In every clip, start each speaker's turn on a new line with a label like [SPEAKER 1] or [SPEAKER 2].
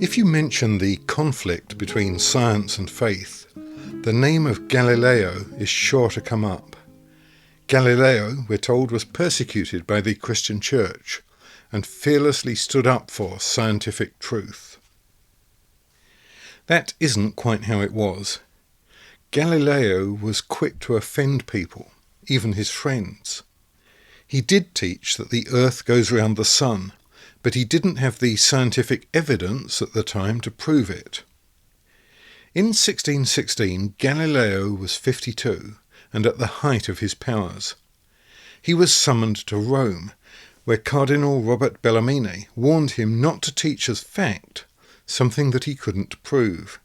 [SPEAKER 1] If you mention the conflict between science and faith, the name of Galileo is sure to come up. Galileo, we're told, was persecuted by the Christian Church and fearlessly stood up for scientific truth. That isn't quite how it was. Galileo was quick to offend people, even his friends. He did teach that the earth goes round the sun, but he didn't have the scientific evidence at the time to prove it. In 1616, Galileo was 52 and at the height of his powers. He was summoned to Rome, where Cardinal Роберт Беллармине warned him not to teach as fact something that he couldn't prove.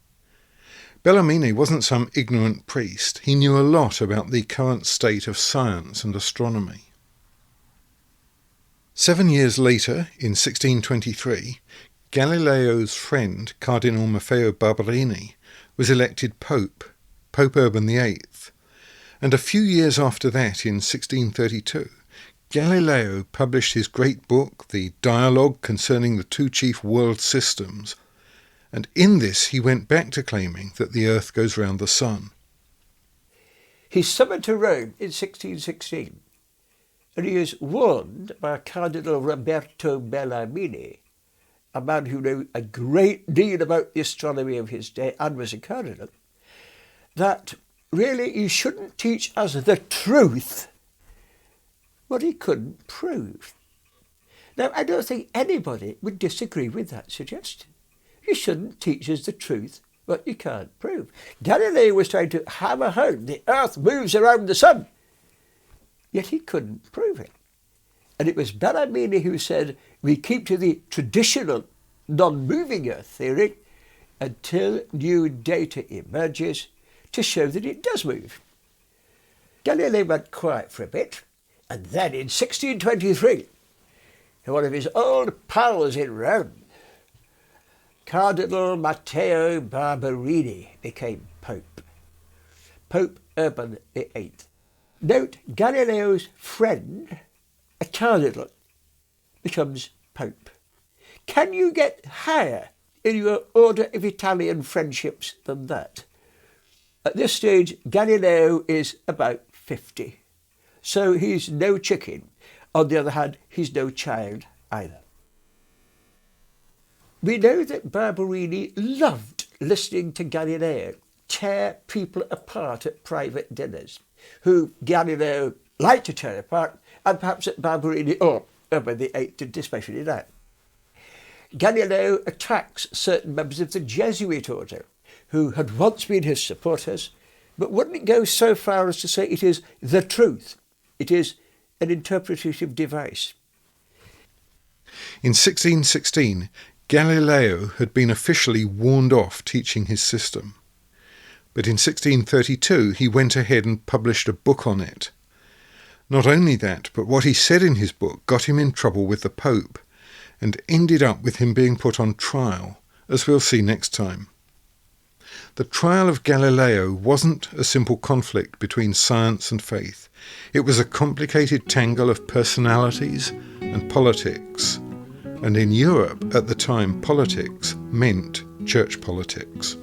[SPEAKER 1] Bellarmine wasn't some ignorant priest. He knew a lot about the current state of science and astronomy. 7 years later, in 1623, Galileo's friend, Cardinal Maffeo Barberini, was elected Pope Urban VIII, and a few years after that, in 1632, Galileo published his great book, the Dialogue concerning the two chief world systems, and in this he went back to claiming that the earth goes round the sun.
[SPEAKER 2] He's summoned to Rome in 1616, and he is warned by Cardinal Roberto Bellarmine, a man who knew a great deal about the astronomy of his day and was a cardinal, that really he shouldn't teach us the truth what he couldn't prove. Now, I don't think anybody would disagree with that suggestion. You shouldn't teach us the truth what you can't prove. Galileo was trying to hammer home the earth moves around the sun, yet he couldn't prove it. And it was Bellarmine who said, we keep to the traditional non-moving earth theory until new data emerges to show that it does move. Galileo went quiet for a bit, and then in 1623, one of his old pals in Rome, Cardinal Matteo Barberini, became Pope. Pope Urban VIII. Note, Galileo's friend, a cardinal, becomes Pope. Can you get higher in your order of Italian friendships than that? At this stage, Galileo is about 50, so he's no chicken. On the other hand, he's no child either. We know that Barberini loved listening to Galileo tear people apart at private dinners, who Galileo liked to tear apart, and perhaps at Barberini or Urban VIII did especially that. Galileo attacks certain members of the Jesuit order, who had once been his supporters, but wouldn't go so far as to say it is the truth. It is an interpretative device.
[SPEAKER 1] In 1616, Galileo had been officially warned off teaching his system. But in 1632 he went ahead and published a book on it. Not only that, but what he said in his book got him in trouble with the Pope, and ended up with him being put on trial, as we'll see next time. The trial of Galileo wasn't a simple conflict between science and faith. It was a complicated tangle of personalities and politics. And in Europe at the time, politics meant church politics.